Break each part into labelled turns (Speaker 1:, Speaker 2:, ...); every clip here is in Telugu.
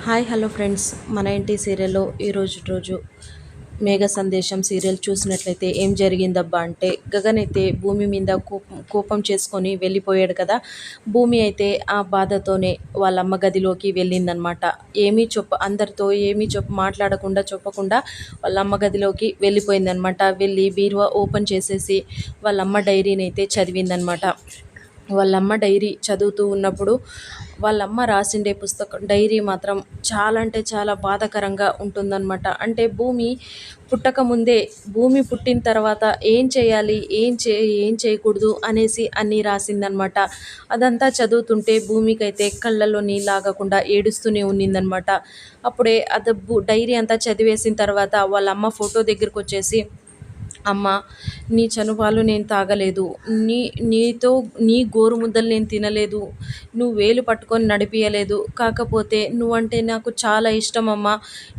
Speaker 1: Hi hello friends. మన ఇంటి సీరియల్లో రోజు మేఘ సందేశం సీరియల్ చూసినట్లయితే ఏం జరిగిందబ్బా అంటే గగన్ అయితే భూమి మీద కోపం చేసుకొని వెళ్ళిపోయాడు కదా. భూమి అయితే ఆ బాధతోనే వాళ్ళ అమ్మ గదిలోకి వెళ్ళిందనమాట. అందరితో మాట్లాడకుండా చెప్పకుండా వాళ్ళ అమ్మ గదిలోకి వెళ్ళిపోయిందనమాట. వెళ్ళి బీరువా ఓపెన్ చేసేసి వాళ్ళ అమ్మ డైరీని అయితే చదివిందనమాట. వాళ్ళమ్మ డైరీ చదువుతూ ఉన్నప్పుడు వాళ్ళమ్మ రాసిండే డైరీ మాత్రం చాలా అంటే చాలా బాధాకరంగా ఉంటుందన్నమాట. అంటే భూమి పుట్టిన తర్వాత ఏం చేయాలి, ఏం చేయకూడదు అనేసి అన్నీ రాసిందనమాట. అదంతా చదువుతుంటే భూమికైతే కళ్ళల్లో నీళ్ళాగకుండా ఏడుస్తూనే ఉన్నిందనమాట. అప్పుడే డైరీ అంతా చదివేసిన తర్వాత వాళ్ళ అమ్మ ఫోటో దగ్గరికి వచ్చేసి, అమ్మ, నీ చనుపాలు నేను తాగలేదు, నీ గోరు ముద్దలు నేను తినలేదు, నువ్వు వేలు పట్టుకొని నడిపియలేదు, కాకపోతే నువ్వంటే నాకు చాలా ఇష్టం అమ్మా,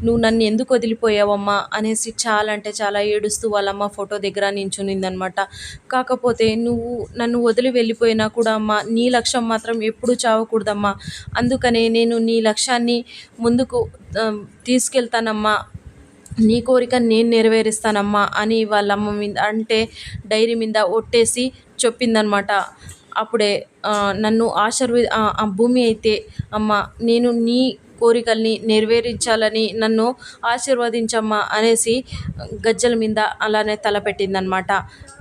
Speaker 1: నువ్వు నన్ను ఎందుకు వదిలిపోయావమ్మా అనేసి చాలా అంటే చాలా ఏడుస్తూ వాళ్ళమ్మ ఫోటో దగ్గర నించునిందనమాట. కాకపోతే నువ్వు నన్ను వదిలి వెళ్ళిపోయినా కూడా అమ్మ, నీ లక్ష్యం మాత్రం ఎప్పుడూ చావకూడదమ్మా, అందుకనే నేను నీ లక్ష్యాన్ని ముందుకు తీసుకెళ్తానమ్మా, నీ కోరిక నేను నెరవేరుస్తానమ్మా అని వాళ్ళమ్మ మీద అంటే డైరీ మీద ఒట్టేసి చెప్పిందనమాట. అప్పుడే నన్ను ఆ భూమి అయితే, అమ్మ, నేను నీ కోరికల్ని నెరవేరించాలని నన్ను ఆశీర్వదించమ్మా అనేసి గజ్జల మీద అలానే తలపెట్టిందనమాట.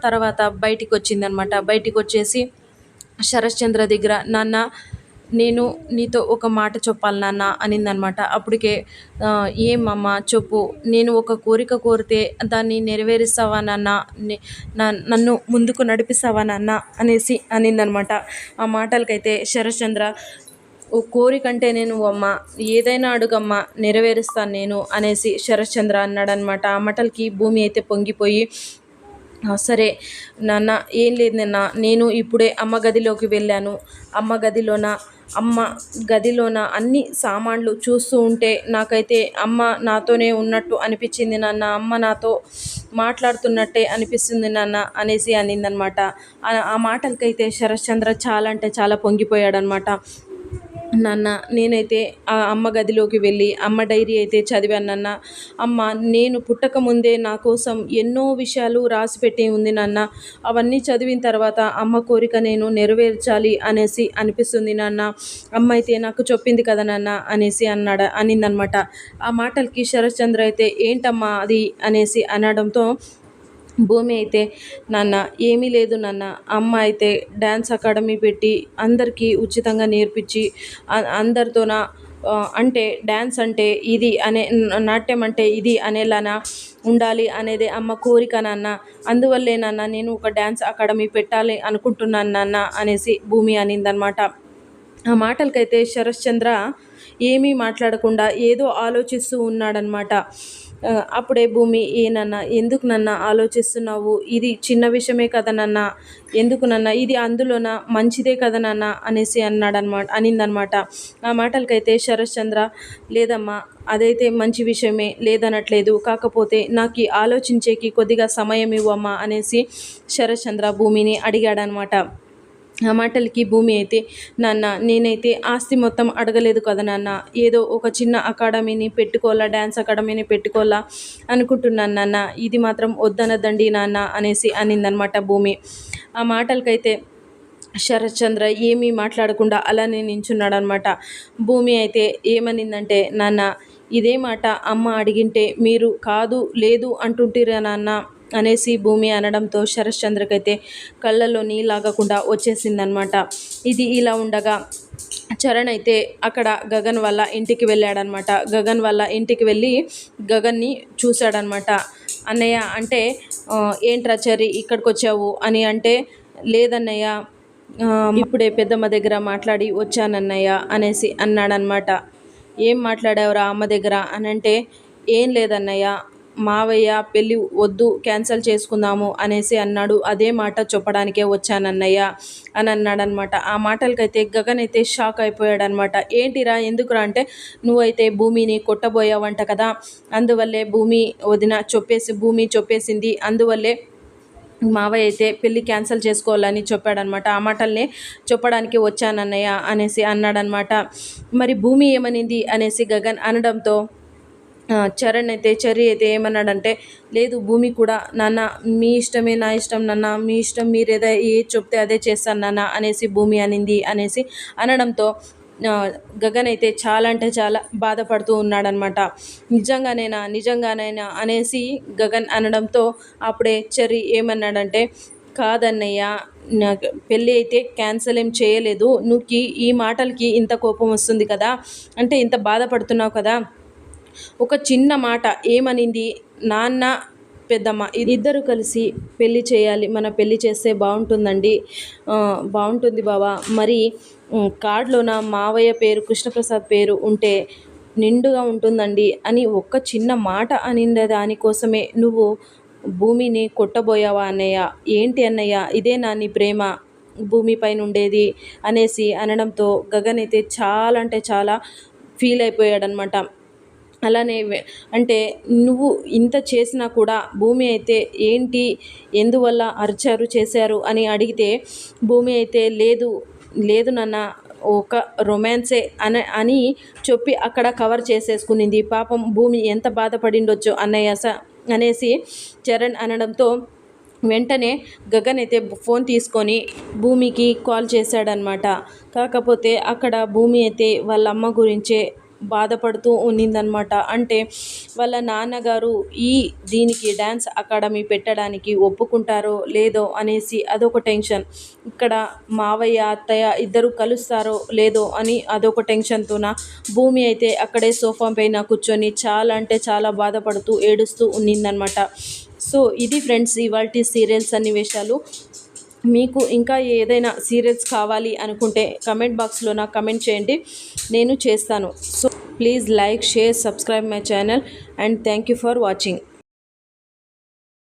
Speaker 1: తర్వాత బయటికి వచ్చిందనమాట. బయటికి వచ్చేసి శరశ్చంద్ర దగ్గర, నాన్న, నేను నీతో ఒక మాట చెప్పాలి నాన్న అనిందనమాట. అప్పటికే ఏమమ్మా చెప్పు, నేను ఒక కోరిక కోరితే దాన్ని నెరవేరుస్తావా నాన్న, నన్ను ముందుకు నడిపిస్తావా నాన్న అనేసి అనిందనమాట. ఆ మాటలకైతే శరశ్చంద్ర, ఓ కోరికంటే నేను అమ్మ, ఏదైనా అడుగమ్మా, నెరవేరుస్తాను నేను అనేసి శరశ్చంద్ర అన్నాడనమాట. ఆ మాటలకి భూమి అయితే పొంగిపోయి, సరే నాన్న, ఏం లేదు నాన్న, నేను ఇప్పుడే అమ్మ గదిలోకి వెళ్ళాను. అమ్మ గదిలోన అన్ని సామాన్లు చూస్తూ ఉంటే నాకైతే అమ్మ నాతోనే ఉన్నట్టు అనిపించింది నాన్న, అమ్మ నాతో మాట్లాడుతున్నట్టే అనిపిస్తుంది నాన్న అనేసి అనిందనమాట. ఆ మాటలకైతే శరశ్చంద్ర చాలా అంటే చాలా పొంగిపోయాడనమాట. నాన్న, నేనైతే ఆ అమ్మ గదిలోకి వెళ్ళి అమ్మ డైరీ అయితే చదివాను నాన్న. అమ్మ, నేను పుట్టకముందే నా కోసం ఎన్నో విషయాలు రాసిపెట్టి ఉంది నాన్న. అవన్నీ చదివిన తర్వాత అమ్మ కోరిక నేను నెరవేర్చాలి అనేసి అనిపిస్తుంది నాన్న. అమ్మ అయితే నాకు చెప్పింది కదా నాన్న అనేసి అనిందనమాట. ఆ మాటలకి శరశ్చంద్ర అయితే, ఏంటమ్మా అది అనేసి అనడంతో భూమి అయితే, నాన్న, ఏమీ లేదు నాన్న, అమ్మ అయితే డ్యాన్స్ అకాడమీ పెట్టి అందరికీ ఉచితంగా నేర్పించి అందరితోన అంటే డ్యాన్స్ అంటే ఇది నాట్యం అంటే ఇది అనేలానా ఉండాలి అనేదే అమ్మ కోరిక నాన్న, అందువల్లే నాన్న నేను ఒక డ్యాన్స్ అకాడమీ పెట్టాలి అనుకుంటున్నాను నాన్న అనేసి భూమి అనిందనమాట. ఆ మాటలకైతే శరశ్చంద్ర ఏమీ మాట్లాడకుండా ఏదో ఆలోచిస్తూ ఉన్నాడనమాట. అప్పుడే భూమి, ఏనన్నా, ఎందుకు నన్న ఆలోచిస్తున్నావు, ఇది చిన్న విషయమే కదా నాన్న, ఎందుకు నాన్న, ఇది అందులోన మంచిదే కదా నాన్న అనేసి అనిందనమాట. ఆ మాటలకైతే శరశ్చంద్ర, లేదమ్మా, అదైతే మంచి విషయమే, లేదనట్లేదు, కాకపోతే నాకు ఆలోచించేకి కొద్దిగా సమయం ఇవ్వమ్మా అనేసి శరశ్చంద్ర భూమిని అడిగాడనమాట. ఆ మాటలకి భూమి అయితే, నాన్న, నేనైతే ఆస్తి మొత్తం అడగలేదు కదా నాన్న, ఏదో ఒక చిన్న అకాడమీని పెట్టుకోవాలా, డ్యాన్స్ అకాడమీని పెట్టుకోవాలా అనుకుంటున్నాను నాన్న, ఇది మాత్రం వద్దనదండి నాన్న అనేసి అనిందనమాట భూమి. ఆ మాటలకైతే శరశ్చంద్ర ఏమీ మాట్లాడకుండా అలానే నించున్నాడనమాట. భూమి అయితే ఏమనిందంటే, నాన్న, ఇదే మాట అమ్మ అడిగింటే మీరు కాదు లేదు అంటుంటిరా నాన్న అనేసి భూమి అనడంతో శరశ్చంద్రకైతే కళ్ళల్లో నీళ్ళాగకుండా వచ్చేసిందనమాట. ఇది ఇలా ఉండగా చరణ్ అయితే అక్కడ గగన్ వాళ్ళ ఇంటికి వెళ్ళాడనమాట. గగన్ వాళ్ళ ఇంటికి వెళ్ళి గగన్ని చూశాడనమాట. అన్నయ్య అంటే, ఏంట్రా చరి ఇక్కడికి వచ్చావు అని అంటే, లేదన్నయ్య, ఇప్పుడే పెద్దమ్మ దగ్గర మాట్లాడి వచ్చానన్నయ్య అనేసి అన్నాడనమాట. ఏం మాట్లాడావురా అమ్మ దగ్గర అని అంటే, ఏం లేదన్నయ్య, మావయ్య పెళ్ళి వద్దు, క్యాన్సిల్ చేసుకుందాము అనేసి అన్నాడు, అదే మాట చెప్పడానికే వచ్చానన్నయ్య అని అన్నాడనమాట. ఆ మాటలకైతే గగన్ అయితే షాక్ అయిపోయాడనమాట. ఏంటిరా, ఎందుకురా అంటే, నువ్వైతే భూమిని కొట్టబోయావంట కదా, అందువల్లే భూమి చెప్పేసింది, అందువల్లే మావయ్య అయితే పెళ్ళి క్యాన్సిల్ చేసుకోవాలని చెప్పాడనమాట. ఆ మాటల్నే చెప్పడానికి వచ్చానన్నయ్య అనేసి అన్నాడనమాట. మరి భూమి ఏమనింది అనేసి గగన్ అనడంతో చెర్రీ అయితే ఏమన్నాడంటే, లేదు భూమి కూడా నాన్న మీ ఇష్టమే నా ఇష్టం నాన్న, మీ ఇష్టం మీరు ఏది చెప్తే అదే చేస్తాను నాన్న అనేసి భూమి అనింది అనేసి అనడంతో గగన్ అయితే చాలా అంటే చాలా బాధపడుతూ ఉన్నాడనమాట. నిజంగానైనా అనేసి గగన్ అనడంతో అప్పుడే చెర్రీ ఏమన్నాడంటే, కాదన్నయ్య నాకు పెళ్ళి అయితే క్యాన్సిల్ ఏం చేయలేదు, నువ్వుకి ఈ మాటలకి ఇంత కోపం వస్తుంది కదా, అంటే ఇంత బాధపడుతున్నావు కదా, ఒక చిన్న మాట ఏమనింది, నాన్న పెద్దమ్మ ఇద్దరు కలిసి పెళ్లి చేయాలి, మన పెళ్లి చేస్తే బాగుంటుందండి, బాగుంటుంది బావా, మరి కార్డులోన మావయ్య పేరు కృష్ణప్రసాద్ పేరు ఉంటే నిండుగా ఉంటుందండి అని ఒక్క చిన్న మాట అనిండే దానికోసమే నువ్వు భూమిని కొట్టబోయావా అన్నయ్య, ఏంటి అన్నయ్య ఇదేనా నీ ప్రేమ భూమి పైన ఉండేది అనేసి అనడంతో గగన్ అయితే చాలా అంటే చాలా ఫీల్ అయిపోయాడనమాట. అలానే అంటే నువ్వు ఇంత చేసినా కూడా భూమి అయితే ఏంటి, ఎందువల్ల అరిచారు చేశారు అని అడిగితే భూమి అయితే లేదు లేదు నాన్న ఒక రొమాన్సే అని చెప్పి అక్కడ కవర్ చేసేసుకునింది. పాపం భూమి ఎంత బాధపడిండొచ్చు అన్నయ్య అనేసి చరణ్ అనడంతో వెంటనే గగన్ అయితే ఫోన్ తీసుకొని భూమికి కాల్ చేశాడనమాట. కాకపోతే అక్కడ భూమి అయితే వాళ్ళ అమ్మ గురించే బాధపడుతూ ఉన్నిందనమాట. అంటే వాళ్ళ నాన్నగారు దీనికి డ్యాన్స్ అకాడమీ పెట్టడానికి ఒప్పుకుంటారో లేదో అనేసి అదొక టెన్షన్, ఇక్కడ మావయ్య అత్తయ్య ఇద్దరు కలుస్తారో లేదో అని అదొక టెన్షన్తోన భూమి అయితే అక్కడే సోఫా పైన కూర్చొని చాలా అంటే చాలా బాధపడుతూ ఏడుస్తూ ఉన్నిందనమాట. సో ఇది ఫ్రెండ్స్ ఇవాల్టి సీరియల్స్ సన్నివేశాలు. మీకు ఇంకా ఏదైనా సీరియల్స్ కావాలి అనుకుంటే కమెంట్ బాక్స్లో నాకు కమెంట్ చేయండి, నేను చేస్తాను. So please like, share, subscribe my channel and thank you for watching.